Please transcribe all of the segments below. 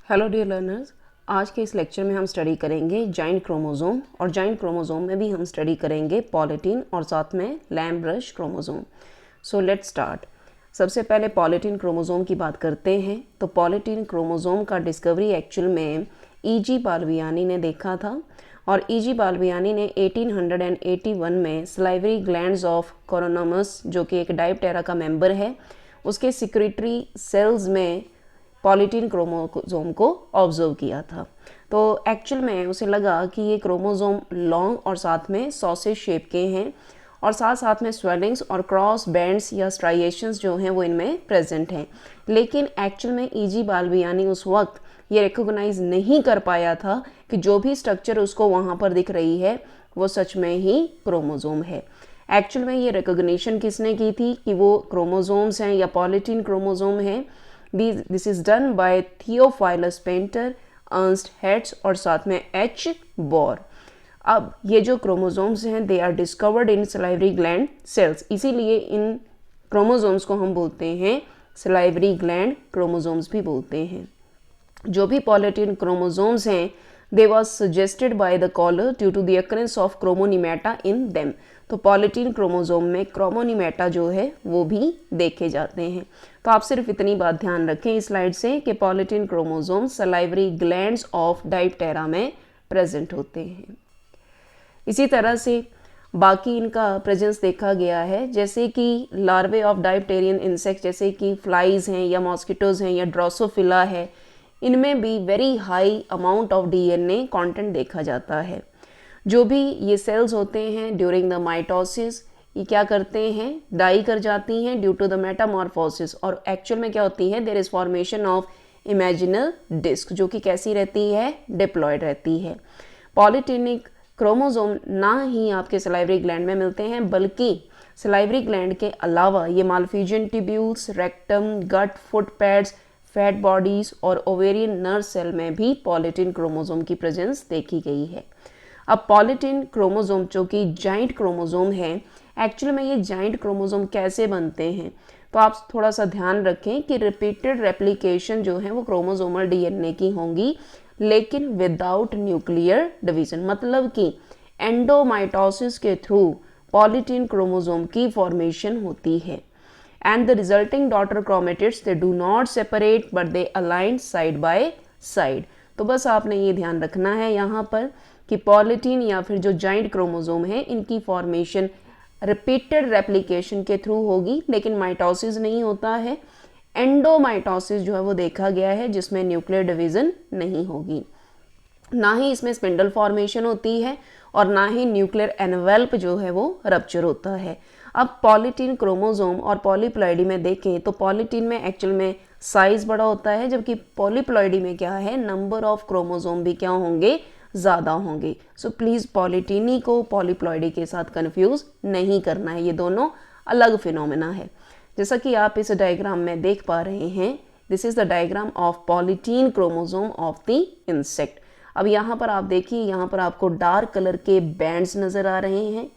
Hello dear learners, आज के इस लेक्चर में हम स्टडी करेंगे जॉइंट क्रोमोसोम और जॉइंट क्रोमोसोम में भी हम स्टडी करेंगे पॉलीटीन और साथ में lampbrush chromosome. So let's start. सबसे पहले पॉलीटीन क्रोमोसोम की बात करते हैं। तो पॉलीटीन क्रोमोसोम का डिस्कवरी एक्चुअल में E.G. बाल्बियानी ने देखा था और E.G. बाल्बियानी ने 1881 में सलाइवरी ग्लैंड्स ऑफ कोरोनोमस, जो कि एक डायप्टेरा का मेंबर है, उसके सिक्रेटरी सेल्स में पॉलीटीन क्रोमोसोम को ऑब्जर्व किया था। तो एक्चुअल में उसे लगा कि ये क्रोमोसोम लॉन्ग और साथ में सॉसेज शेप के हैं और साथ साथ में स्वेलिंग्स और क्रॉस बैंड्स या स्ट्राइएशंस जो हैं वो इनमें प्रेजेंट हैं। लेकिन एक्चुअल में E.G. बाल्बियानी उस वक्त ये रिकॉग्नाइज नहीं कर पाया था कि जो भी स्ट्रक्चर उसको वहाँ पर दिख रही है वो सच में ही क्रोमोसोम है। एक्चुअल में ये रिकॉग्निशन किसने की थी कि वो क्रोमोसोम्स हैं या पॉलीटीन क्रोमोसोम हैं। This is done by Theophilus Painter, Ernst Heitz और साथ में H. बोर। अब ये जो क्रोमोसोम्स हैं they are discovered in salivary gland cells, इसीलिए इन क्रोमोसोम्स को हम बोलते हैं सलाइवरी ग्लैंड क्रोमोसोम्स भी बोलते हैं। जो भी पॉलीटीन क्रोमोसोम्स हैं they was suggested by the Koller due to the occurrence of chromonemata in them. तो पॉलीटीन क्रोमोसोम में क्रोमोनिमेटा जो है वो भी देखे जाते हैं। तो आप सिर्फ इतनी बात ध्यान रखें इस स्लाइड से कि polytene chromosome salivary glands of diptera में प्रेजेंट होते हैं। इसी तरह से बाकी इनका प्रेजेंस देखा गया है, जैसे कि लार्वे ऑफ डायप्टेरियन इंसेक्ट जैसे कि फ्लाइज हैं या मॉस्किटोज हैं या ड्रोसोफिला है, इनमें भी very high amount of DNA content देखा जाता है। जो भी ये सेल्स होते हैं ड्यूरिंग द माइटोसिस ये क्या करते हैं, डाई कर जाती हैं ड्यू टू द मेटामॉर्फोसिस, और एक्चुअल में क्या होती है, there is formation of imaginal disc जो कि कैसी रहती है, डिप्लॉयड रहती है। पॉलीटिनिक क्रोमोसोम ना ही आपके सलाइवरी ग्लैंड में मिलते हैं बल्कि सलाइवरी ग्लैंड के अलावा ये माल्फिजियन ट्यूब्यूल्स, रेक्टम, गट, फुट पैड्स, फैट बॉडीज और ओवेरियन नर्व सेल में भी पॉलीटीन क्रोमोसोम की प्रेजेंस देखी गई है। अब पॉलीटीन क्रोमोसोम जो कि जॉइंट क्रोमोसोम है, एक्चुअली में ये जॉइंट क्रोमोसोम कैसे बनते हैं, तो आप थोड़ा सा ध्यान रखें कि रिपीटेड रेप्लिकेशन जो है वो क्रोमोसोमल DNA की होंगी लेकिन विदाउट न्यूक्लियर डिवीजन, मतलब कि एंडोमाइटोसिस के थ्रू पॉलीटीन क्रोमोसोम की फॉर्मेशन होती है। And the resulting daughter chromatids they do not separate but they align side by side। तो बस आपने ये ध्यान रखना है यहाँ पर कि पॉलीटीन या फिर जो जॉइंट क्रोमोसोम है इनकी फॉर्मेशन रिपीटेड रेप्लिकेशन के थ्रू होगी लेकिन माइटोसिस नहीं होता है। एंडोमाइटोसिस जो है वो देखा गया है जिसमें न्यूक्लियर डिवीजन नहीं होगी, ना ही इसमें स्पिंडल फॉर्मेशन होती है और ना ही न्यूक्लियर एनवेल्प जो है वो रप्चर होता है। अब पॉलीटीन क्रोमोसोम और पॉलीप्लॉइडी में देखें तो पॉलीटीन में एक्चुअल में साइज बड़ा होता है जबकि पॉलीप्लॉइडी में क्या है, नंबर ऑफ क्रोमोसोम भी क्या होंगे, ज़्यादा होंगे। सो प्लीज़ पॉलीटीनी को पॉलीप्लॉइडी के साथ कंफ्यूज नहीं करना है, ये दोनों अलग फिनोमेना है। जैसा कि आप इस डायग्राम में देख पा रहे हैं, this is the diagram of polytene chromosome of the insect. अब यहाँ पर आप देखिए, यहाँ पर आपको डार्क कलर के बैंड्स नज़र आ रहे हैं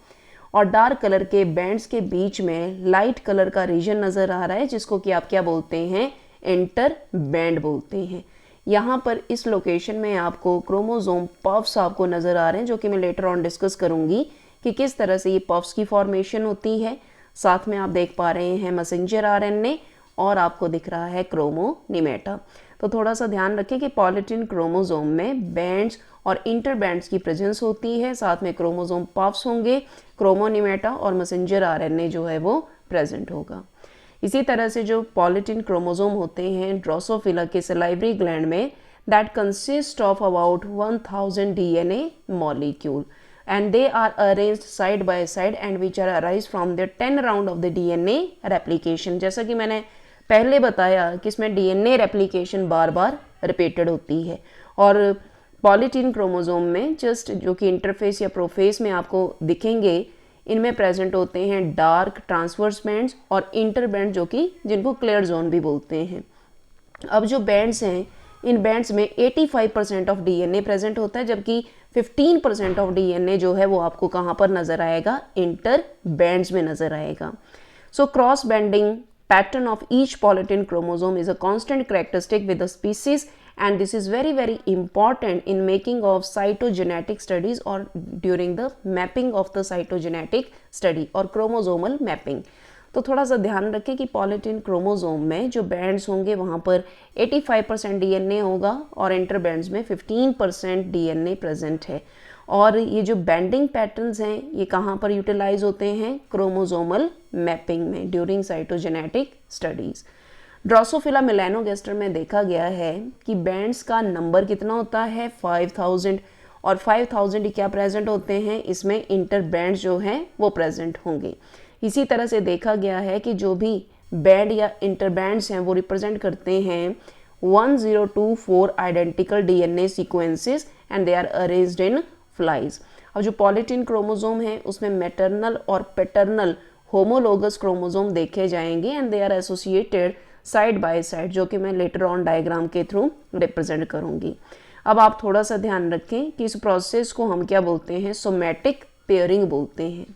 और डार्क कलर के बैंड्स के बीच में लाइट कलर का रीजन नज़र आ रहा है जिसको कि आप क्या बोलते हैं, इंटर बैंड बोलते हैं। यहाँ पर इस लोकेशन में आपको क्रोमोसोम पफ्स आपको नज़र आ रहे हैं जो कि मैं लेटर ऑन डिस्कस करूँगी कि किस तरह से ये पफ्स की फॉर्मेशन होती है। साथ में आप देख पा रहे हैं मैसेंजर RNA और आपको दिख रहा है क्रोमोनिमेटा। तो थोड़ा सा ध्यान रखें कि पॉलीटीन क्रोमोसोम में बैंड्स और इंटरबैंड्स की प्रेजेंस होती है, साथ में क्रोमोसोम पफ्स होंगे, क्रोमोनिमेटा और मैसेंजर RNA जो है वो प्रेजेंट होगा। इसी तरह से जो पॉलीटीन क्रोमोसोम होते हैं ड्रोसोफिला के सलाइवरी ग्लैंड में, that consist of about 1000 DNA molecule and they are arranged side by side and which are arise from the 10 round of the DNA replication। जैसा कि मैंने पहले बताया कि इसमें DNA रेप्लिकेशन बार बार रिपीटेड होती है और पॉलीटीन क्रोमोसोम में जस्ट जो कि इंटरफेस या प्रोफेस में आपको दिखेंगे, इनमें प्रेजेंट होते हैं डार्क ट्रांसवर्स बैंड्स और इंटर बैंड जो कि जिनको क्लियर जोन भी बोलते हैं। अब जो बैंड्स हैं इन बैंड्स में 85% ऑफ DNA प्रेजेंट होता है जबकि 15% ऑफ DNA जो है वो आपको कहाँ पर नज़र आएगा, इंटर बैंड्स में नज़र आएगा। So cross banding pattern of each polytene chromosome is a constant characteristic with the species and this is very very important in making of cytogenetic studies or during the mapping of the cytogenetic study और chromosomal mapping। तो थोड़ा सा ध्यान रखें कि polytene chromosome में जो bands होंगे वहाँ पर 85% डीएनए होगा और इंटरबैंड्स में 15% डीएनए प्रेजेंट है। और ये जो बैंडिंग पैटर्न्स हैं ये कहाँ पर यूटिलाइज होते हैं, क्रोमोसोमल मैपिंग में during cytogenetic studies. Drosophila melanogaster में देखा गया है कि बैंड्स का नंबर कितना होता है, 5000, और 5000 क्या प्रेजेंट होते हैं, इसमें इंटर बैंड्स जो हैं वो प्रेजेंट होंगे। इसी तरह से देखा गया है कि जो भी बैंड या इंटर बैंड्स हैं वो रिप्रेजेंट करते हैं 1024 identical DNA sequences and they are arranged in flies. अब जो पॉलीटीन क्रोमोसोम है उसमें मैटरनल और पैटर्नल होमोलोगस क्रोमोसोम देखे जाएंगे and they are associated side by side, जो कि मैं लेटर ऑन डायग्राम के थ्रू रिप्रेजेंट करूंगी। अब आप थोड़ा सा ध्यान रखें कि इस प्रोसेस को हम क्या बोलते हैं, सोमैटिक पेयरिंग बोलते हैं।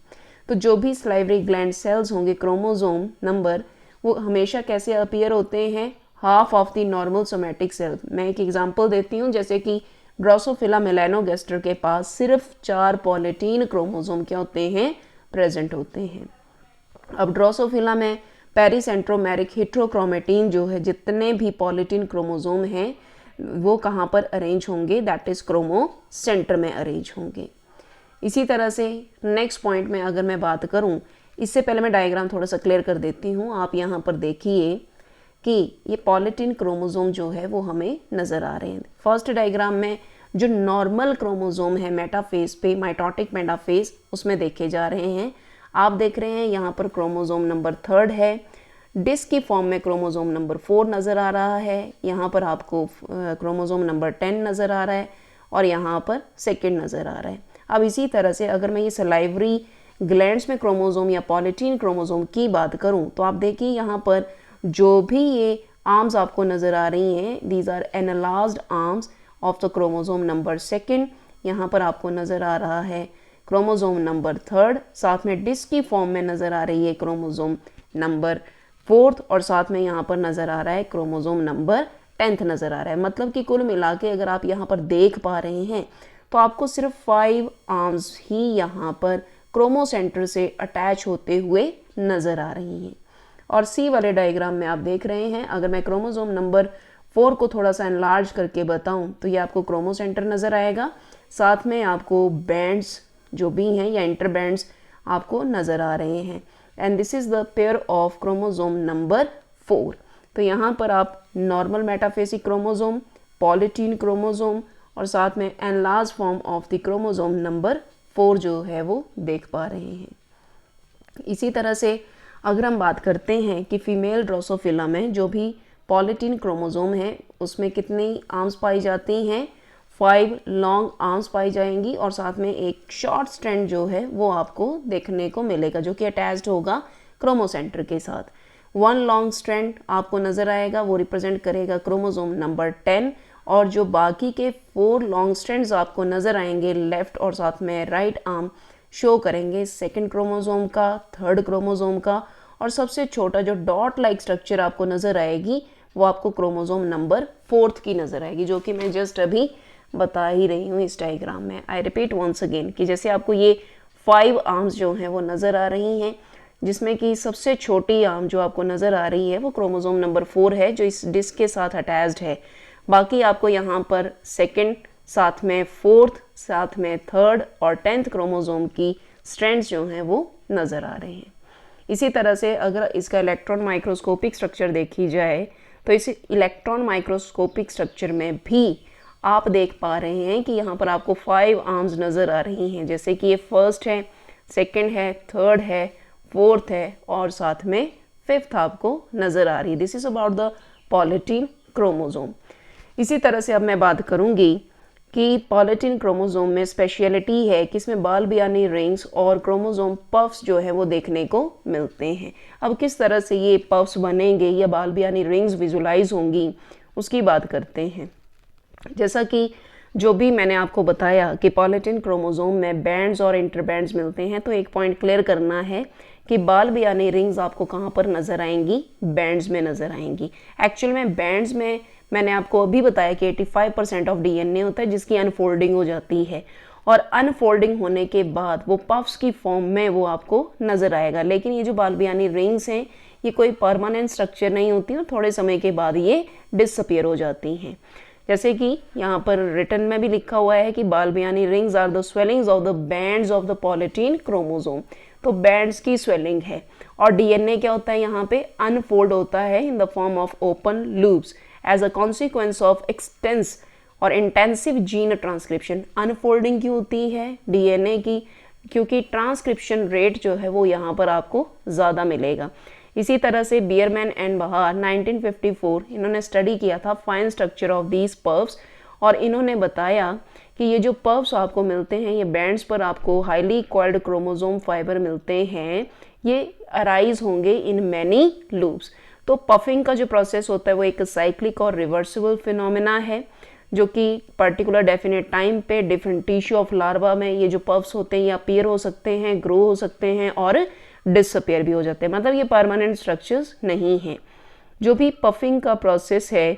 तो जो भी सलाइवरी ग्लैंड सेल्स होंगे क्रोमोसोम नंबर, वो हमेशा कैसे अपीयर होते हैं, half of the normal somatic cell. मैं एक एग्जांपल देती हूँ, जैसे कि ड्रोसोफिला मेलानोगास्टर के पास सिर्फ 4 पॉलीटीन क्रोमोसोम क्या होते हैं, प्रेजेंट होते हैं। अब ड्रोसोफिला में पेरीसेंट्रोमेरिक हेट्रोक्रोमेटिन जो है, जितने भी पॉलीटीन क्रोमोसोम हैं वो कहाँ पर अरेंज होंगे, दैट इज क्रोमोसेंटर में अरेंज होंगे। इसी तरह से नेक्स्ट पॉइंट में अगर मैं बात करूं, इससे पहले मैं डायग्राम थोड़ा सा क्लियर कर देती हूं। आप यहाँ पर देखिए कि ये पॉलीटीन क्रोमोसोम जो है वो हमें नज़र आ रहे हैं। फर्स्ट डायग्राम में जो नॉर्मल क्रोमोसोम है मेटाफेज पे, माइटोटिक मेटाफेज, उसमें देखे जा रहे हैं। आप देख रहे हैं यहाँ पर क्रोमोसोम नंबर 3 है, डिस्क की फॉर्म में क्रोमोसोम नंबर 4 नज़र आ रहा है, यहाँ पर आपको क्रोमोसोम नंबर 10 नज़र आ रहा है और यहाँ पर सेकेंड नज़र आ रहा है। अब इसी तरह से अगर मैं ये सलाइवरी ग्लैंड्स में क्रोमोसोम या पॉलीटीन क्रोमोसोम की बात करूं तो आप देखिए यहाँ पर जो भी ये आर्म्स आपको नज़र आ रही हैं, these are analysed arms of the chromosome number 2। यहाँ पर आपको नज़र आ रहा है क्रोमोसोम नंबर 3, साथ में डिस्क की फॉर्म में नज़र आ रही है क्रोमोसोम नंबर 4 और साथ में यहाँ पर नज़र आ रहा है क्रोमोसोम नंबर 10 नज़र आ रहा है। मतलब कि कुल मिला के अगर आप यहाँ पर देख पा रहे हैं तो आपको सिर्फ 5 आर्म्स ही यहाँ पर क्रोमोसेंटर से अटैच होते हुए नज़र आ रही हैं। और सी वाले डायग्राम में आप देख रहे हैं, अगर मैं क्रोमोसोम नंबर 4 को थोड़ा सा एनलार्ज करके बताऊं तो ये आपको क्रोमोसेंटर नज़र आएगा, साथ में आपको बैंड्स जो भी हैं या इंटर बैंड्स आपको नज़र आ रहे हैं। And this is the pair of chromosome number 4। तो यहाँ पर आप normal metaphasic chromosome, polytene chromosome और साथ में enlarge form of the chromosome number 4 जो है वो देख पा रहे हैं। इसी तरह से अगर हम बात करते हैं कि फीमेल ड्रोसोफिला में जो भी पॉलीटीन क्रोमोसोम है उसमें कितनी आर्म्स पाई जाती हैं, 5 लॉन्ग आर्म्स पाई जाएंगी और साथ में एक शॉर्ट स्ट्रैंड जो है वो आपको देखने को मिलेगा जो कि अटैच्ड होगा क्रोमोसेंटर के साथ। 1 लॉन्ग स्ट्रैंड आपको नज़र आएगा, वो रिप्रेजेंट करेगा क्रोमोसोम नंबर 10 और जो बाकी के 4 लॉन्ग स्ट्रैंड्स आपको नज़र आएंगे लेफ्ट और साथ में राइट आर्म शो करेंगे सेकंड क्रोमोसोम का, थर्ड क्रोमोसोम का, और सबसे छोटा जो डॉट लाइक स्ट्रक्चर आपको नज़र आएगी वो आपको क्रोमोसोम नंबर 4 की नज़र आएगी, जो कि मैं जस्ट अभी बता ही रही हूँ इस डायग्राम में। आई रिपीट वंस अगेन कि जैसे आपको ये 5 आर्म्स जो हैं वो नज़र आ रही हैं, जिसमें कि सबसे छोटी आर्म जो आपको नज़र आ रही है वो क्रोमोसोम नंबर 4 है जो इस डिस्क के साथ अटैच्ड है। बाकी आपको यहाँ पर सेकंड, साथ में 4th, साथ में 3rd और 10th क्रोमोसोम की स्ट्रैंड्स जो हैं वो नज़र आ रहे हैं। इसी तरह से अगर इसका इलेक्ट्रॉन माइक्रोस्कोपिक स्ट्रक्चर देखी जाए तो इस इलेक्ट्रॉन माइक्रोस्कोपिक स्ट्रक्चर में भी आप देख पा रहे हैं कि यहाँ पर आपको 5 आर्म्स नज़र आ रही हैं, जैसे कि ये फर्स्ट है, सेकंड है, थर्ड है, 4th है और साथ में 5th आपको नज़र आ रही है। This is about the polytene chromosome. इसी तरह से अब मैं बात करूँगी कि पॉलीटीन क्रोमोसोम में स्पेशलिटी है कि इसमें बाल बियानी रिंग्स और क्रोमोसोम पफ्स जो है वो देखने को मिलते हैं। अब किस तरह से ये पफ्स बनेंगे या बाल बियानी रिंग्स विजुलाइज होंगी उसकी बात करते हैं। जैसा कि जो भी मैंने आपको बताया कि पॉलीटिन क्रोमोसोम में बैंड्स और इंटरबैंड्स मिलते हैं, तो एक पॉइंट क्लियर करना है कि बाल यानी रिंग्स आपको कहाँ पर नज़र आएंगी, बैंड्स में नज़र आएंगी। एक्चुअल में बैंड्स में मैंने आपको अभी बताया कि 85% ऑफ डीएनए होता है जिसकी अनफोल्डिंग हो जाती है, और अनफोल्डिंग होने के बाद वो पफ्स की फॉर्म में वो आपको नज़र आएगा। लेकिन ये जो बाल यानी रिंग्स हैं ये कोई परमानेंट स्ट्रक्चर नहीं होती और थोड़े समय के बाद ये डिसअपियर हो जाती हैं। जैसे कि यहाँ पर रिटन में भी लिखा हुआ है कि बाल यानी rings are the swellings of the bands of the polytene chromosome. तो बैंड्स की स्वेलिंग है, और डीएनए क्या होता है, यहाँ पे अनफोल्ड होता है in the form of open loops as a consequence of extensive और इंटेंसिव जीन ट्रांसक्रिप्शन। अनफोल्डिंग क्यों होती है डीएनए की, क्योंकि ट्रांसक्रिप्शन रेट जो है वो यहाँ पर आपको ज़्यादा मिलेगा। इसी तरह से बियरमैन एंड बहार 1954 इन्होंने स्टडी किया था फाइन स्ट्रक्चर ऑफ दीज पर्व्स, और इन्होंने बताया कि ये जो पर्व्स आपको मिलते हैं ये बैंड्स पर आपको हाईली कॉइल्ड क्रोमोसोम फाइबर मिलते हैं, ये अराइज होंगे इन मैनी लूप्स। तो पफिंग का जो प्रोसेस होता है वो एक साइक्लिक और रिवर्सिबल फिनोमेना है, जो कि पर्टिकुलर डेफिनेट टाइम पे डिफरेंट टिश्यू ऑफ लार्वा में ये जो पफ्स होते हैं ये अपीयर हो सकते हैं, ग्रो हो सकते हैं और डिसअपियर भी हो जाते हैं। मतलब ये परमानेंट स्ट्रक्चर्स नहीं हैं। जो भी पफिंग का प्रोसेस है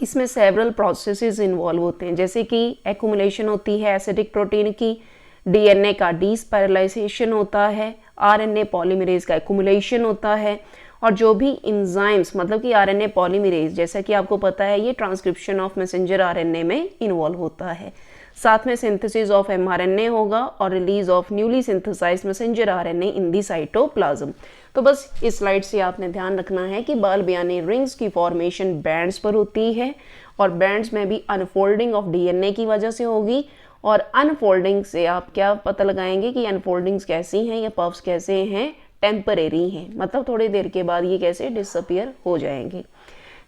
इसमें सेवरल प्रोसेसेस इन्वॉल्व होते हैं, जैसे कि एक्यूमुलेशन होती है एसिडिक प्रोटीन की, डीएनए का डीस्पाइरलाइजेशन होता है, आरएनए पॉलीमरेज का एक्यूमुलेशन होता है, और जो भी इंजाइम्स मतलब कि आरएनए पॉलीमरेज जैसा कि आपको पता है ये ट्रांसक्रिप्शन ऑफ मैसेंजर आरएनए में इन्वॉल्व होता है। साथ में सिंथेसिस ऑफ एमआरएनए होगा और release of newly synthesized messenger RNA in the cytoplasm. तो बस इस स्लाइड से आपने ध्यान रखना है कि बाल यानी रिंग्स की फॉर्मेशन बैंड्स पर होती है, और बैंड्स में भी अनफोल्डिंग ऑफ डीएनए की वजह से होगी, और अनफोल्डिंग से आप क्या पता लगाएंगे कि अनफोल्डिंग्स कैसी हैं या पफ्स कैसे हैं, टेम्परेरी हैं, मतलब थोड़ी देर के बाद ये कैसे डिसअपियर हो जाएंगे,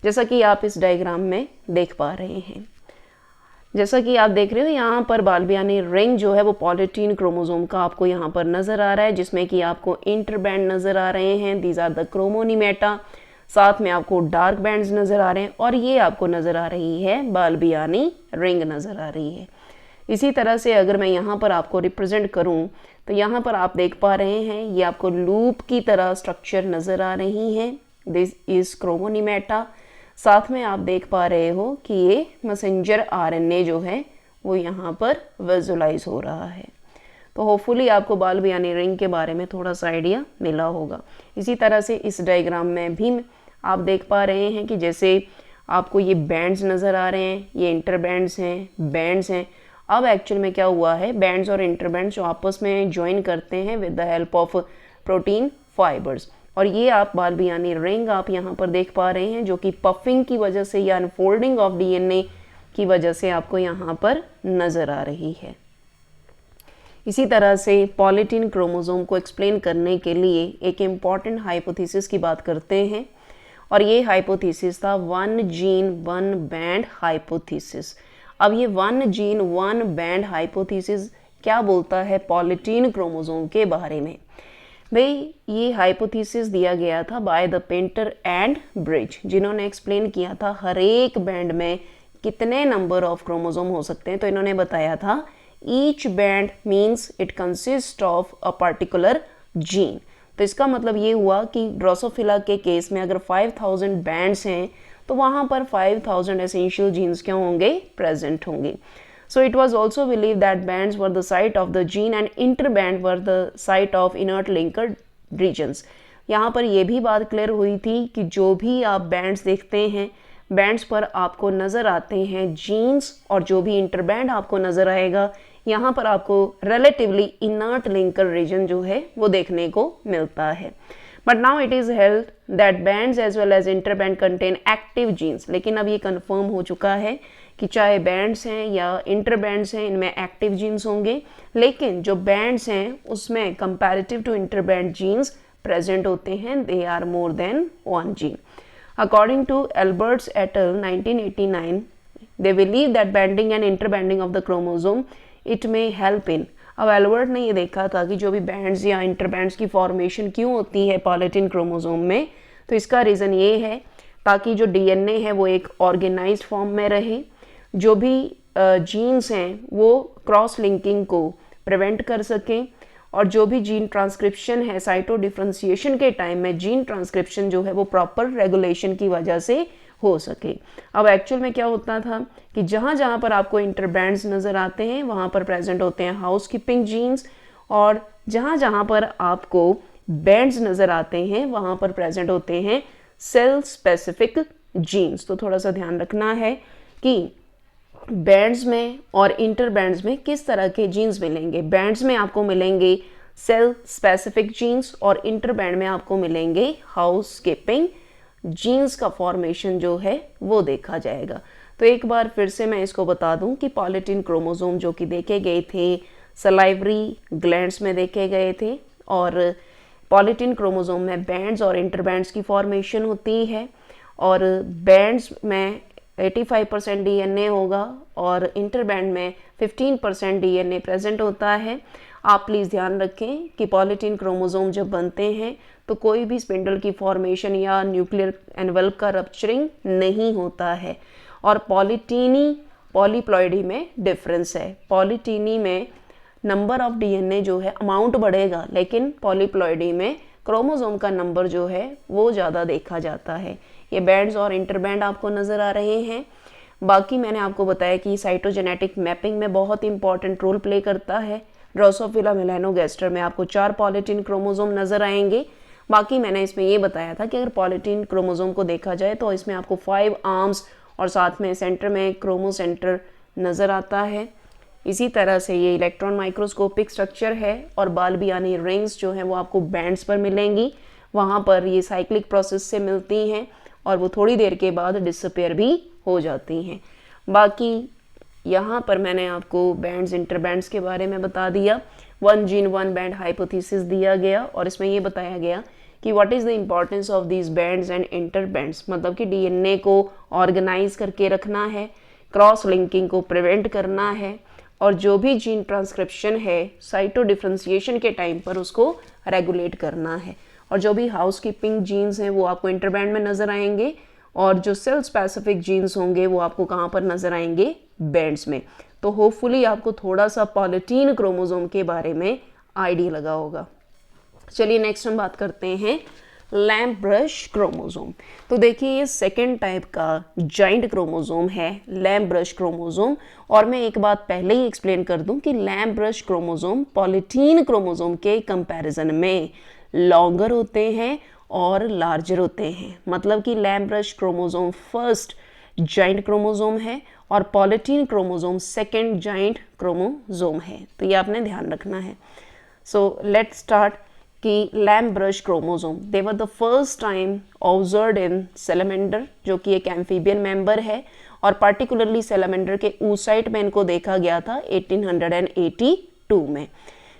जैसा कि आप इस डायग्राम में देख पा रहे हैं। जैसा कि आप देख रहे हो यहाँ पर बाल यानी रिंग जो है वो पॉलीटीन क्रोमोसोम का आपको यहाँ पर नज़र आ रहा है, जिसमें कि आपको इंटरबैंड नज़र आ रहे हैं, दीज आर द क्रोमोनीमेटा, साथ में आपको डार्क बैंड्स नज़र आ रहे हैं, और ये आपको नज़र आ रही है बाल यानी रिंग नज़र आ रही है। इसी तरह से अगर मैं यहाँ पर आपको रिप्रेजेंट करूँ तो यहाँ पर आप देख पा रहे हैं ये आपको लूप की तरह स्ट्रक्चर नज़र आ रही हैं, दिस इज क्रोमोनीमेटा। साथ में आप देख पा रहे हो कि ये मैसेंजर आरएनए जो है वो यहाँ पर विजुलाइज हो रहा है। तो होपफुली आपको बाल यानी रिंग के बारे में थोड़ा सा आइडिया मिला होगा। इसी तरह से इस डायग्राम में भी आप देख पा रहे हैं कि जैसे आपको ये बैंड्स नज़र आ रहे हैं, ये इंटरबैंड्स हैं, बैंड्स हैं। अब एक्चुअल में क्या हुआ है, बैंड्स और इंटरबैंड्स जो आपस में ज्वाइन करते हैं with the help of protein fibres, और ये आप बाल यानी रिंग आप यहाँ पर देख पा रहे हैं, जो कि पफिंग की वजह से या अनफोल्डिंग ऑफ डीएनए की वजह से आपको यहाँ पर नज़र आ रही है। इसी तरह से पॉलीटीन क्रोमोसोम को एक्सप्लेन करने के लिए एक इम्पॉर्टेंट हाइपोथेसिस की बात करते हैं, और ये हाइपोथेसिस था one gene one band hypothesis. अब ये one gene one band hypothesis क्या बोलता है पॉलीटीन क्रोमोसोम के बारे में। भाई ये हाइपोथेसिस दिया गया था by the painter and bridge, जिन्होंने एक्सप्लेन किया था हर एक बैंड में कितने नंबर ऑफ क्रोमोसोम हो सकते हैं। तो इन्होंने बताया था each band means it consist of a particular gene. तो इसका मतलब ये हुआ कि ड्रोसोफिला के केस में अगर 5000 बैंड्स हैं तो वहाँ पर 5000 एसेंशियल जीन्स क्या होंगे, प्रेजेंट होंगे। So it was also believed that bands were the site of the gene and interband were the site of inert linker regions. यहाँ पर ये भी बात क्लियर हुई थी कि जो भी आप बैंड्स देखते हैं, बैंड्स पर आपको नज़र आते हैं जीन्स, और जो भी इंटरबैंड आपको नज़र आएगा यहाँ पर आपको रिलेटिवली इनर्ट लिंकर रीजन जो है वो देखने को मिलता है। But now it is held that bands as well as interband contain active genes. लेकिन अब ये कन्फर्म हो चुका है कि चाहे बैंड्स हैं या इंटरबैंड्स हैं इनमें एक्टिव जीन्स होंगे, लेकिन जो बैंड्स हैं उसमें comparative to interband genes present होते हैं, they are more than one gene. According to Alberts et 1989 they believe that banding and interbanding of the chromosome it may help in. अब Albert ने ये देखा था कि जो भी बैंड्स या इंटरबैंड्स की फॉर्मेशन क्यों होती है पॉलीटीन क्रोमोसोम में, तो इसका रीज़न ये है ताकि जो डीएनए है वो एक ऑर्गेनाइज्ड फॉर्म में रहे, जो भी जीन्स हैं वो क्रॉस लिंकिंग को प्रिवेंट कर सकें, और जो भी जीन ट्रांसक्रिप्शन है साइटो डिफ्रेंशिएशन के टाइम में जीन ट्रांसक्रिप्शन जो है वो प्रॉपर रेगुलेशन की वजह से हो सके। अब एक्चुअल में क्या होता था कि जहाँ जहाँ पर आपको इंटरबैंड्स नज़र आते हैं वहाँ पर प्रेजेंट होते हैं हाउसकीपिंग जीन्स, और जहाँ जहाँ पर आपको बैंड्स नज़र आते हैं वहाँ पर प्रेजेंट होते हैं सेल स्पेसिफिक जीन्स। तो थोड़ा सा ध्यान रखना है कि बैंड्स में और इंटरबैंड्स में किस तरह के जीन्स मिलेंगे। बैंड्स में आपको मिलेंगे सेल स्पेसिफिक जीन्स और इंटरबैंड में आपको मिलेंगे हाउसकीपिंग जीन्स का फॉर्मेशन जो है वो देखा जाएगा। तो एक बार फिर से मैं इसको बता दूं कि पॉलीटिन क्रोमोसोम जो कि देखे गए थे सलाइवरी ग्लैंड्स में देखे गए थे, और पॉलीटिन क्रोमोसोम में बैंड्स और इंटरबैंड्स की फॉर्मेशन होती है, और बैंड्स में 85% डीएनए होगा और इंटरबैंड में 15% डीएनए प्रेजेंट होता है। आप प्लीज़ ध्यान रखें कि पॉलीटिन क्रोमोसोम जब बनते हैं तो कोई भी स्पिंडल की फॉर्मेशन या न्यूक्लियर एनवेल्प का रप्चरिंग नहीं होता है, और पॉलीटीनी पॉलीप्लॉइडी में डिफरेंस है। पॉलीटीनी में नंबर ऑफ डीएनए जो है अमाउंट बढ़ेगा, लेकिन पॉलीप्लॉइडी में क्रोमोसोम का नंबर जो है वो ज़्यादा देखा जाता है। ये बैंड्स और इंटरबैंड आपको नज़र आ रहे हैं। बाकी मैंने आपको बताया कि साइटोजेनेटिक मैपिंग में बहुत इंपॉर्टेंट रोल प्ले करता है। ड्रोसोफिला मेलानोगैस्टर में आपको 4 पॉलीटिन क्रोमोसोम नज़र आएंगे। बाकी मैंने इसमें ये बताया था कि अगर पॉलीटिन क्रोमोसोम को देखा जाए तो इसमें आपको 5 आर्म्स और साथ में सेंटर में क्रोमोसेंटर नज़र आता है। इसी तरह से ये इलेक्ट्रॉन माइक्रोस्कोपिक स्ट्रक्चर है, और बाल्बियानी रिंग्स जो हैं वो आपको बैंड्स पर मिलेंगी। वहाँ पर ये साइक्लिक प्रोसेस से मिलती हैं और वो थोड़ी देर के बाद डिसअपेयर भी हो जाती हैं। बाकी यहाँ पर मैंने आपको बैंड्स इंटरबैंड्स के बारे में बता दिया। 1 जीन 1 बैंड हाइपोथेसिस दिया गया, और इसमें ये बताया गया कि what is the importance of these bands and interbands, मतलब कि डीएनए को ऑर्गेनाइज करके रखना है, क्रॉस लिंकिंग को प्रिवेंट करना है, और जो भी जीन ट्रांसक्रिप्शन है साइटो डिफ्रेंशिएशन के टाइम पर उसको रेगुलेट करना है। और जो भी हाउसकीपिंग जीन्स हैं वो आपको इंटरबैंड में नज़र आएंगे, और जो सेल स्पेसिफिक जीन्स होंगे वो आपको कहाँ पर नज़र आएंगे, बैंड्स में। तो होपफुली आपको थोड़ा सा पॉलीटीन क्रोमोसोम के बारे में आइडिया लगा होगा। चलिए नेक्स्ट हम बात करते हैं लैम्प ब्रश क्रोमोसोम। तो देखिए ये सेकेंड टाइप का जॉइंट क्रोमोसोम है लैम्प ब्रश क्रोमोसोम, और मैं एक बात पहले ही एक्सप्लेन कर दूं कि lamp brush chromosome polytene chromosome के कंपैरिजन में लॉन्गर होते हैं और लार्जर होते हैं। मतलब कि lamp brush chromosome first joint chromosome है और polytene chromosome second joint chromosome है। तो ये आपने ध्यान रखना है। सो लेट्स स्टार्ट कि lamp brush chromosome they were the first time observed in salamander, जो कि एक एम्फीबियन मेंबर है, और पार्टिकुलरली सेलेमेंडर के oocyte में इनको देखा गया था 1882 में।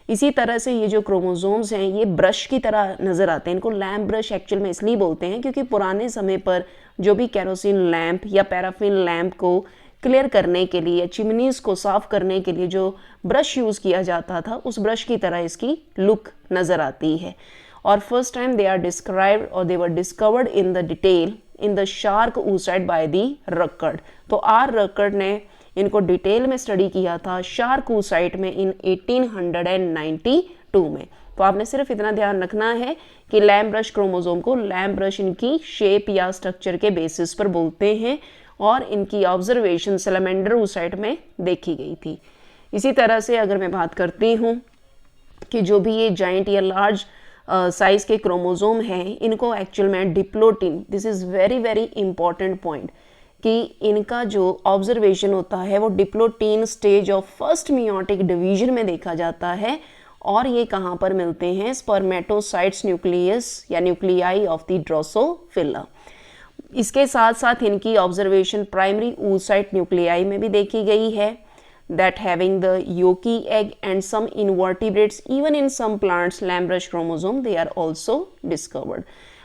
इसी तरह से ये जो क्रोमोसोम्स हैं ये ब्रश की तरह नज़र आते हैं। इनको लैम्प ब्रश एक्चुअल में इसलिए बोलते हैं क्योंकि पुराने समय पर जो भी केरोसिन लैम्प या पैराफिन लैम्प को क्लियर करने के लिए, चिमनीज़ को साफ करने के लिए जो ब्रश यूज़ किया जाता था उस ब्रश की तरह इसकी लुक नज़र आती है। और first time they are described और they were discovered in the detail in the shark oocyte by the Ruckert. तो आर रकर्ड ने इनको डिटेल में स्टडी किया था शार्क oocyte में इन 1892 में। तो आपने सिर्फ इतना ध्यान रखना है कि लैम्प ब्रश क्रोमोसोम को लैम्प ब्रश इनकी शेप या स्ट्रक्चर के बेसिस पर बोलते हैं, और इनकी ऑब्जर्वेशन सेलेमेंडर oocyte में देखी गई थी। इसी तरह से अगर मैं बात करती हूँ कि जो भी ये जाइंट या लार्ज साइज के क्रोमोसोम हैं इनको एक्चुअल में diplotene, this is very very important point, कि इनका जो ऑब्जर्वेशन होता है वो diplotene stage of first meiotic division में देखा जाता है, और ये कहाँ पर मिलते हैं, स्पर्मेटोसाइट्स न्यूक्लियस या न्यूक्लियाई ऑफ द ड्रोसोफिला। इसके साथ साथ इनकी ऑब्जर्वेशन प्राइमरी oocyte न्यूक्लियाई में भी देखी गई है, that having the yolky egg and some invertebrates, even in some plants lamp brush chromosome they are also discovered।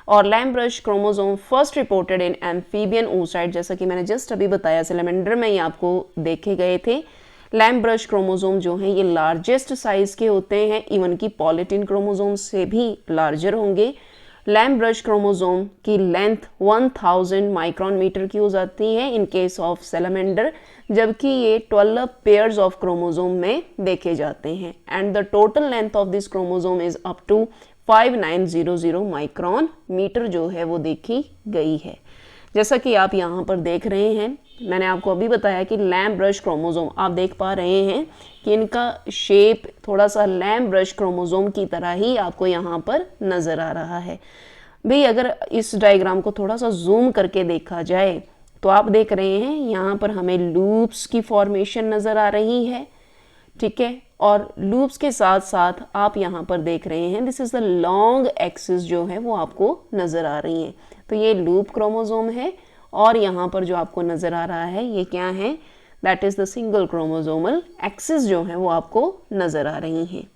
और lamp brush chromosome first reported in amphibian oocyte, जैसा कि मैंने just अभी बताया सेलेमेंडर में ये आपको देखे गए थे। लैम्प ब्रश क्रोमोसोम जो हैं ये लार्जेस्ट साइज के होते हैं, इवन की पॉलीटिन क्रोमोसोम से भी लार्जर होंगे। लैम्प ब्रश क्रोमोसोम की लेंथ 1000 माइक्रोन मीटर की हो जाती है इन केस ऑफ सेलेमेंडर, जबकि ये 12 पेयर्स ऑफ क्रोमोसोम में देखे जाते हैं and the total length of this chromosome is up to 5900 micron meter जो है वो देखी गई है। जैसा कि आप यहाँ पर देख रहे हैं, मैंने आपको अभी बताया कि लैम्ब ब्रश क्रोमोसोम आप देख पा रहे हैं कि इनका शेप थोड़ा सा लैम्ब ब्रश क्रोमोसोम की तरह ही आपको यहाँ पर नज़र आ रहा है। भाई अगर इस डायग्राम को थोड़ा सा जूम करके देखा जाए तो आप देख रहे हैं यहाँ पर हमें लूप्स की फॉर्मेशन नज़र आ रही है, ठीक है। और लूप्स के साथ साथ आप यहाँ पर देख रहे हैं this is the long axis जो है वो आपको नज़र आ रही है। तो ये लूप क्रोमोसोम है और यहाँ पर जो आपको नज़र आ रहा है ये क्या है, that is the single chromosomal axis जो है वो आपको नज़र आ रही हैं।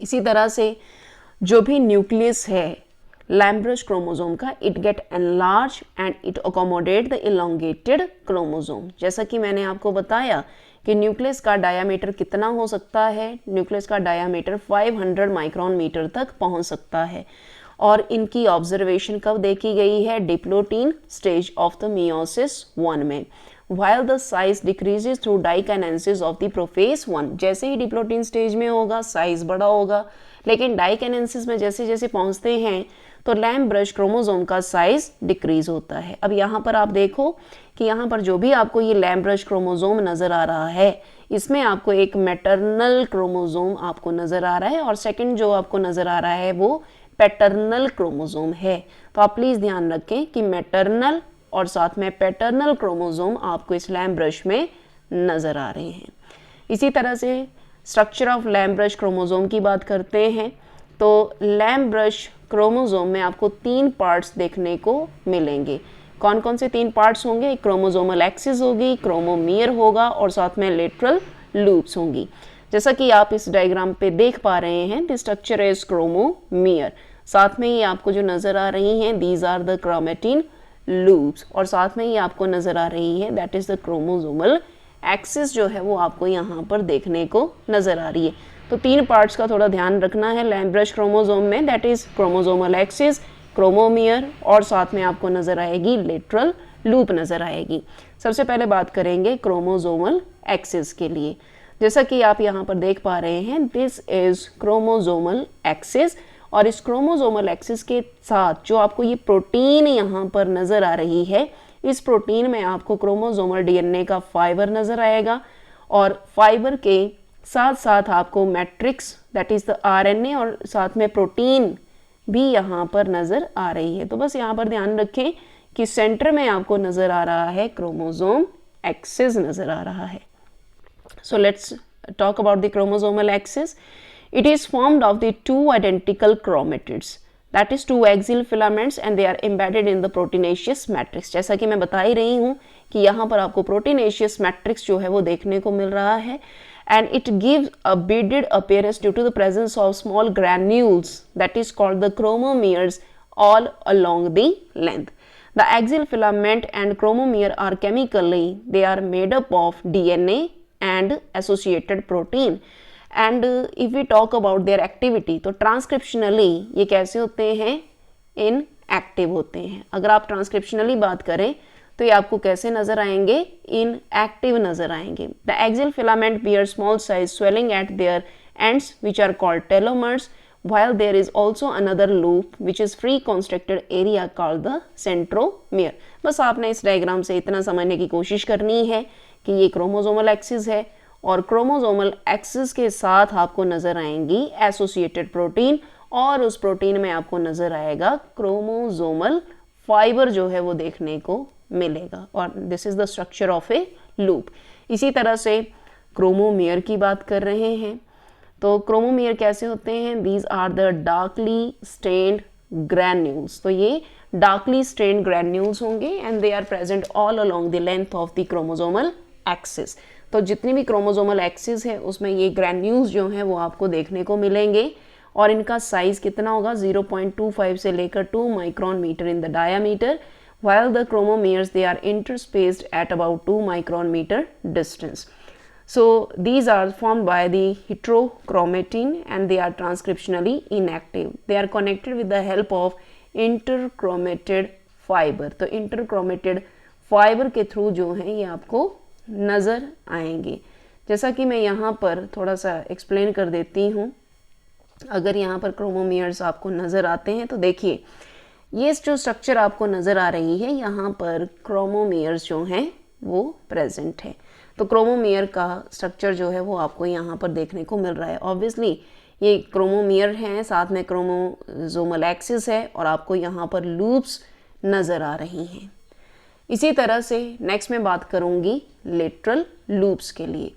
इसी तरह से जो भी न्यूक्लियस है लैम्ब ब्रश क्रोमोसोम का, it get enlarge and it accommodate the elongated chromosome. जैसा कि मैंने आपको बताया कि न्यूक्लियस का डायामीटर कितना हो सकता है, न्यूक्लियस का डायामीटर 500 माइक्रोन मीटर तक पहुंच सकता है। और इनकी ऑब्जर्वेशन कब देखी गई है, diplotene stage of the meiosis 1 में। while the size decreases through daikinensis of the prophase 1, जैसे ही डिप्लोटीन स्टेज में होगा साइज बड़ा होगा, लेकिन डाइकिनेसिस में जैसे जैसे पहुंचते हैं तो लैम्ब ब्रश क्रोमोसोम का साइज डिक्रीज होता है। अब यहाँ पर आप देखो कि यहाँ पर जो भी आपको ये लैम्ब ब्रश क्रोमोसोम नज़र आ रहा है इसमें आपको एक मैटरनल क्रोमोसोम आपको नज़र आ रहा है और सेकंड जो आपको नज़र आ रहा है वो पैटर्नल क्रोमोसोम है। तो आप प्लीज़ ध्यान रखें कि मैटरनल और साथ में पैटर्नल क्रोमोसोम आपको इस लैम्ब ब्रश में नज़र आ रहे हैं। इसी तरह से structure of lamp brush chromosome की बात करते हैं तो लैम्ब ब्रश क्रोमोसोम में आपको 3 पार्ट्स देखने को मिलेंगे। कौन कौन से 3 पार्ट्स होंगे, क्रोमोसोमल एक्सिस होगी, क्रोमोमियर होगा और साथ में लेटरल लूप्स होंगी। जैसा कि आप इस डायग्राम पे देख पा रहे हैं द स्ट्रक्चर इज क्रोमोमियर, साथ में ये आपको जो नज़र आ रही हैं these are the chromatin loops और साथ में ये आपको नज़र आ रही है that is the chromosomal axis जो है वो आपको यहाँ पर देखने को नज़र आ रही है। तो 3 पार्ट्स का थोड़ा ध्यान रखना है लैम्ब ब्रश क्रोमोसोम में, that is chromosomal axis, chromomere और साथ में आपको नज़र आएगी लेटरल लूप नज़र आएगी। सबसे पहले बात करेंगे क्रोमोसोमल एक्सिस के लिए। जैसा कि आप यहाँ पर देख पा रहे हैं दिस इज़ क्रोमोसोमल एक्सिस और इस क्रोमोसोमल एक्सिस के साथ जो आपको ये प्रोटीन यहाँ पर नज़र आ रही है, इस प्रोटीन में आपको क्रोमोसोमल डीएनए का फाइबर नज़र आएगा और फाइबर के साथ साथ आपको matrix that is the RNA और साथ में प्रोटीन भी यहाँ पर नज़र आ रही है। तो बस यहाँ पर ध्यान रखें कि सेंटर में आपको नज़र आ रहा है क्रोमोसोम एक्सिस नज़र आ रहा है। So let's talk about the chromosomal axis. It is formed of the 2 identical chromatids, that is 2 axial filaments and they are embedded in the proteinaceous matrix. जैसा कि मैं बता ही रही हूँ कि यहाँ पर आपको proteinaceous matrix जो है वो देखने को मिल रहा है and it gives a beaded appearance due to the presence of small granules that is called the chromomeres all along the length. The axial filament and chromomere are chemically they are made up of DNA and associated protein and if we talk about their activity तो transcriptionally ये कैसे होते हैं, inactive होते हैं। अगर आप transcriptionally बात करें तो ये आपको कैसे नजर आएंगे, इनएक्टिव नजर आएंगे। The axial filament bear small size swelling at their ends which are called telomeres while there is also another loop which is free constricted area called the centromere। बस आपने इस डायग्राम से इतना समझने की कोशिश करनी है कि ये क्रोमोसोमल एक्सिस है और क्रोमोसोमल एक्सिस के साथ आपको नज़र आएंगी एसोसिएटेड प्रोटीन और उस प्रोटीन में आपको नज़र आएगा क्रोमोसोमल फाइबर जो है वो देखने को मिलेगा और this is the structure of A loop. इसी तरह से क्रोमोमियर की बात कर रहे हैं तो क्रोमोमियर कैसे होते हैं, these are the darkly stained granules. तो ये डार्कली स्टेन्ड ग्रैन्यूल्स होंगे and they are present all along the length of the chromosomal axis. तो जितनी भी क्रोमोसोमल एक्सिस है उसमें ये ग्रैन्यूल्स जो हैं वो आपको देखने को मिलेंगे और इनका साइज़ कितना होगा 0.25 से लेकर 2 micron meter in the diameter while the chromomeres they are interspaced at about 2 micron meter distance. So these are formed by the heterochromatin and they are transcriptionally inactive. They are connected with the help of interchromated fiber. तो interchromated fiber के through जो है ये आपको नज़र आएंगे। जैसा कि मैं यहाँ पर थोड़ा सा एक्सप्लेन कर देती हूँ। अगर यहाँ पर क्रोमोमियर्स आपको नज़र आते हैं तो देखिए ये जो स्ट्रक्चर आपको नज़र आ रही है, यहाँ पर क्रोमोमियर्स जो हैं वो प्रेजेंट है। तो क्रोमोमियर का स्ट्रक्चर जो है वो आपको यहाँ पर देखने को मिल रहा है। ऑब्वियसली ये क्रोमोमियर हैं, साथ में क्रोमोसोमल एक्सिस है और आपको यहाँ पर लूप्स नज़र आ रही हैं। इसी तरह से नेक्स्ट मैं बात करूँगी लेटरल लूप्स के लिए।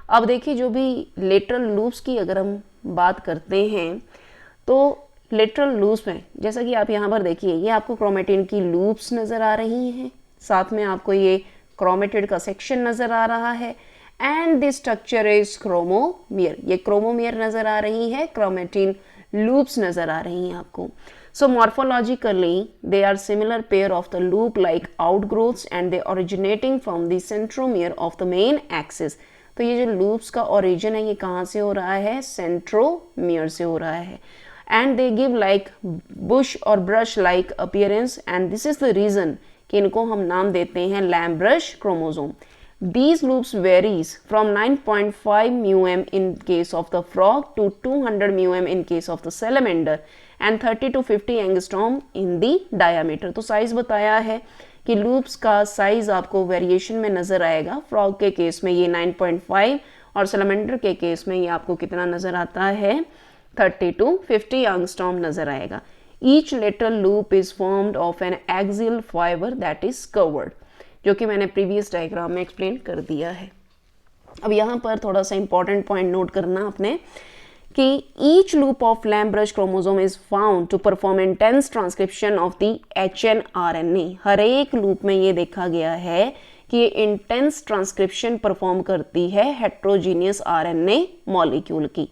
अब देखिए जो भी लेटरल लूप्स की अगर हम बात करते हैं तो लेटरल लूप्स में जैसा कि आप यहाँ पर देखिए ये आपको क्रोमेटिन की लूप्स नज़र आ रही हैं, साथ में आपको ये क्रोमेटिड का सेक्शन नज़र आ रहा है and this structure is chromomere. ये क्रोमोमियर नज़र आ रही है, क्रोमेटिन लूप्स नज़र आ रही हैं आपको। So morphologically they are similar pair of the loop like outgrowths and they originating from the centromere of the main axis। तो ये जो loops का origin है ये कहाँ से हो रहा है, centromere से हो रहा है and they give like bush or brush like appearance and this is the reason कि इनको हम नाम देते हैं Lamb-Brush chromosome। These loops varies from 9.5 μm in case of the frog to 200 μm in case of the salamander and 30 to 50 angstrom in the diameter। तो size बताया है कि लूप्स का साइज आपको वेरिएशन में नज़र आएगा। फ्रॉग के केस में ये 9.5 और सैलमेंडर के केस में ये आपको कितना नज़र आता है, 30 to 50 angstrom नज़र आएगा। Each lateral loop is formed of an axial fiber that is covered, जो कि मैंने प्रीवियस डायग्राम में एक्सप्लेन कर दिया है। अब यहाँ पर थोड़ा सा इंपॉर्टेंट पॉइंट नोट करना आपने कि each loop of Lamb-Brush chromosome is found to perform intense transcription of the HNRNA। हर एक लूप में ये देखा गया है कि ये इंटेंस ट्रांसक्रिप्शन परफॉर्म करती है हेट्रोजीनियस RNA मॉलिक्यूल की।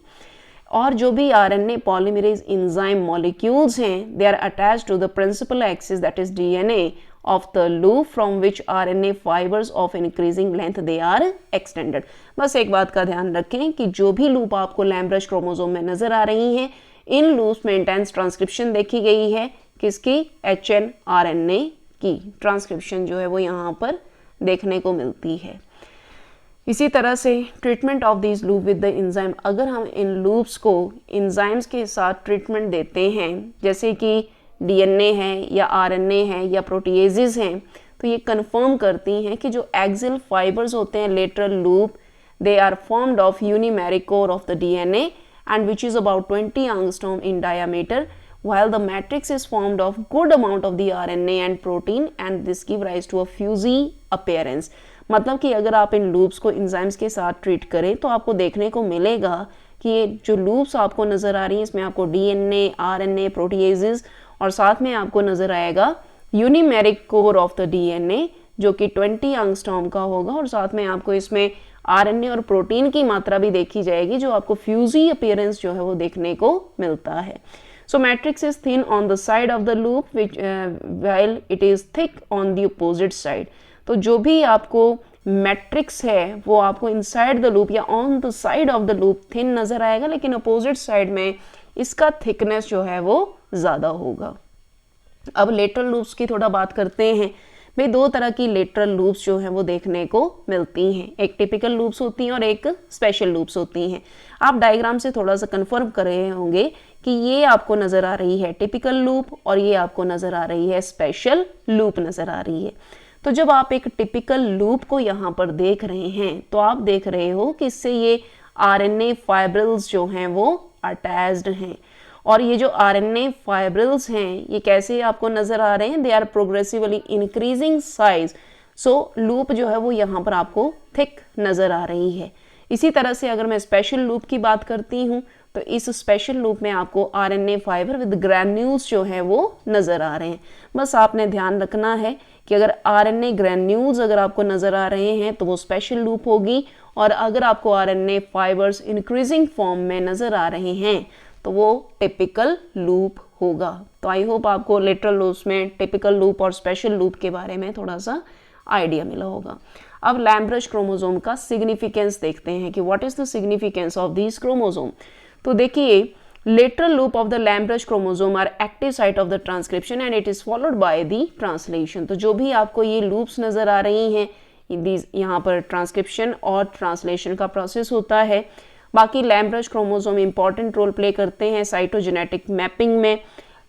और जो भी RNA पॉलीमरेज इंजाइम मॉलिक्यूल्स हैं they are attached to the principal axis that is DNA of the loop from which RNA fibers of increasing length they are extended। बस एक बात का ध्यान रखें कि जो भी लूप आपको Lamb-Brush क्रोमोसोम में नज़र आ रही हैं इन लूप्स में इंटेंस ट्रांसक्रिप्शन देखी गई है, किसकी, HNRNA की ट्रांसक्रिप्शन जो है वो यहाँ पर देखने को मिलती है। इसी तरह से treatment of this loop with the enzyme, अगर हम इन लूप्स को इंजाइम्स के साथ ट्रीटमेंट देते हैं जैसे कि DNA है या RNA है या प्रोटीएजेस हैं, तो ये कंफर्म करती हैं कि जो एक्सियल फाइबर्स होते हैं lateral loop they are formed of uninemic core of the DNA and which is about 20 angstrom in diameter while the matrix is formed of good amount of the RNA and protein and this give rise to a fuzzy appearance। मतलब कि अगर आप इन loops को enzymes के साथ treat करें तो आपको देखने को मिलेगा कि ये जो लूप्स आपको नज़र आ रही हैं इसमें आपको DNA, RNA, प्रोटीएजेस और साथ में आपको नज़र आएगा यूनिमेरिक कोर ऑफ द DNA जो कि 20 एंगस्ट्रॉम का होगा और साथ में आपको इसमें RNA और प्रोटीन की मात्रा भी देखी जाएगी जो आपको फ्यूजी अपीयरेंस जो है वो देखने को मिलता है। So matrix is thin on the side of the loop which while it is thick on the opposite side. तो जो भी आपको मैट्रिक्स है वो आपको इनसाइड द लूप या on the side of the loop thin नज़र आएगा, लेकिन अपोजिट साइड में इसका थिकनेस जो है वो ज़्यादा होगा। अब लेटरल लूप्स की थोड़ा बात करते हैं। भाई दो तरह की लेटरल लूप्स जो हैं वो देखने को मिलती हैं, एक टिपिकल लूप्स होती हैं और एक स्पेशल लूप्स होती हैं। आप डायग्राम से थोड़ा सा कंफर्म कर रहे होंगे कि ये आपको नज़र आ रही है टिपिकल लूप और ये आपको नज़र आ रही है स्पेशल लूप नज़र आ रही है। तो जब आप एक टिपिकल लूप को यहाँ पर देख रहे हैं तो आप देख रहे हो कि इससे ये RNA फाइब्रिल्स जो हैं वो अटैच्ड हैं और ये जो RNA फाइब्रिल्स हैं ये कैसे आपको नज़र आ रहे हैं, they are progressively increasing size. So loop जो है वो यहाँ पर आपको थिक नज़र आ रही है। इसी तरह से अगर मैं स्पेशल लूप की बात करती हूँ तो इस स्पेशल लूप में आपको RNA फाइबर विद ग्रैन्यूल्स जो है वो नज़र आ रहे हैं। बस आपने ध्यान रखना है कि अगर RNA ग्रैन्यूल्स अगर आपको नज़र आ रहे हैं तो वो स्पेशल लूप होगी और अगर आपको RNA फाइबर्स इंक्रीजिंग फॉर्म में नज़र आ रहे हैं तो वो टिपिकल लूप होगा। तो आई होप आपको लेटरल लूप्स में टिपिकल लूप और स्पेशल लूप के बारे में थोड़ा सा आइडिया मिला होगा। अब Lamb-Brush क्रोमोसोम का सिग्निफिकेंस देखते हैं कि what is the significance of this chromosome. तो देखिए lateral loop of the Lamb-Brush chromosome are active site of the transcription and it is followed by the translation। तो जो भी आपको ये loops नज़र आ रही हैं यहाँ पर ट्रांसक्रिप्शन और ट्रांसलेशन का प्रोसेस होता है। बाकी lamp brush chromosome important role play करते हैं साइटोजेनेटिक मैपिंग में।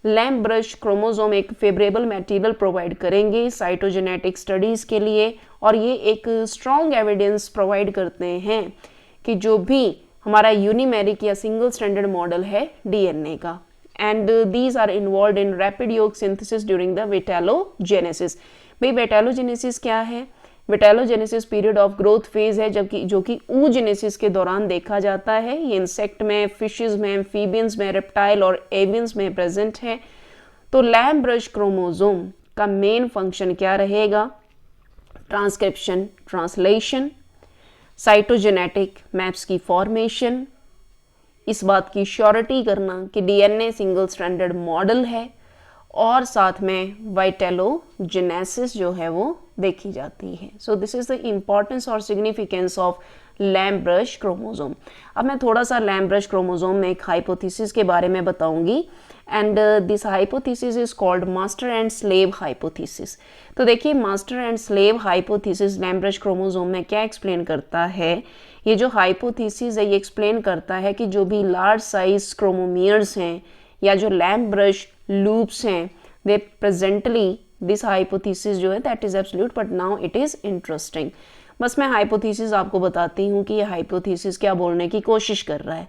लैम्ब ब्रश क्रोमोसोम एक फेवरेबल मटेरियल प्रोवाइड करेंगे साइटोजेनेटिक स्टडीज़ के लिए, और ये एक स्ट्रॉन्ग एविडेंस प्रोवाइड करते हैं कि जो भी हमारा यूनिमेरिक या सिंगल स्टैंडर्ड मॉडल है डीएनए का, and these are involve in rapid yolk synthesis during the vitellogenesis. भाई विटेलोजेनेसिस क्या है? Vitellogenesis period of growth phase है, जबकि जो कि oogenesis के दौरान देखा जाता है। ये इंसेक्ट में, फिशेज में, एम्फीबियंस में, रेप्टाइल और एवियंस में प्रेजेंट है। तो लैम्ब ब्रश क्रोमोसोम का मेन फंक्शन क्या रहेगा? ट्रांसक्रिप्शन, ट्रांसलेशन, साइटोजेनेटिक मैप्स की फॉर्मेशन, इस बात की श्योरिटी करना कि डीएनए सिंगल स्ट्रैंडेड मॉडल है, और साथ में वाइटेलोजेनेसिस जो है वो देखी जाती है। So this is the importance और significance of lamp brush chromosome. अब मैं थोड़ा सा लैम्ब ब्रश क्रोमोसोम में एक हाइपोथेसिस के बारे में बताऊंगी, and this hypothesis is called master and slave hypothesis. तो देखिए, master and slave hypothesis lamb brush chromosome में क्या एक्सप्लेन करता है? ये जो हाइपोथेसिस है ये एक्सप्लेन करता है कि जो भी लार्ज साइज क्रोमोमियर्स हैं या जो लैम्ब ब्रश लूप्स हैं, दे प्रेजेंटली दिस हाइपोथेसिस जो है that is absolute, but now it is interesting. बस मैं हाइपोथेसिस आपको बताती हूँ कि ये हाइपोथेसिस क्या बोलने की कोशिश कर रहा है।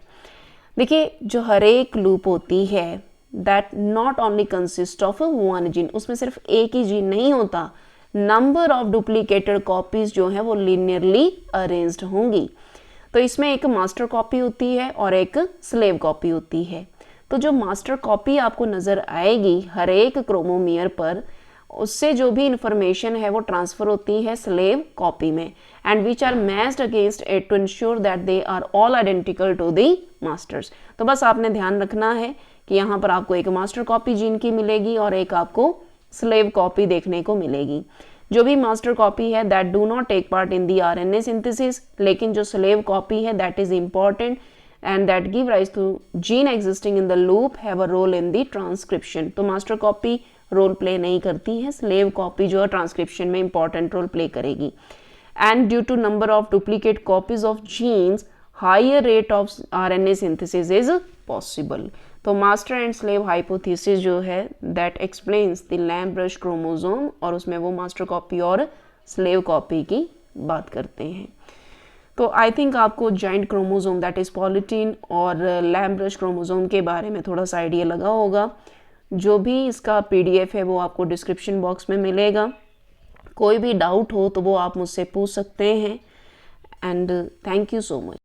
देखिए, जो हर एक लूप होती है that not only consist of one gene, उसमें सिर्फ एक ही जीन नहीं होता, नंबर ऑफ डुप्लीकेटेड कॉपीज जो है वो लिनियरली अरेंज्ड होंगी। तो इसमें एक मास्टर कॉपी होती है और एक स्लेव कॉपी होती है। तो जो मास्टर कॉपी आपको नज़र आएगी हर एक क्रोमोमियर पर, उससे जो भी इंफॉर्मेशन है वो ट्रांसफ़र होती है स्लेव कॉपी में, and which are matched against it to ensure that they are all identical to the masters. तो बस आपने ध्यान रखना है कि यहाँ पर आपको एक मास्टर कॉपी जीन की मिलेगी और एक आपको स्लेव कॉपी देखने को मिलेगी। जो भी मास्टर कॉपी है that do not take part in the RNA synthesis, लेकिन जो स्लेव कॉपी है that is important and that give rise to gene existing in the loop have a role in the transcription। तो master copy role play नहीं करती है, slave copy जो है transcription में इंपॉर्टेंट रोल प्ले करेगी। And due to number of duplicate copies of genes higher rate of RNA synthesis is possible. तो master and slave hypothesis जो है that explains the lamp brush chromosome, और उसमें वो मास्टर कॉपी और slave copy की बात करते हैं। तो आई थिंक आपको giant chromosome that is polytene और लैम्ब ब्रश क्रोमोसोम के बारे में थोड़ा सा आइडिया लगा होगा। जो भी इसका पीडीएफ है वो आपको डिस्क्रिप्शन बॉक्स में मिलेगा। कोई भी डाउट हो तो वो आप मुझसे पूछ सकते हैं, and thank you so much.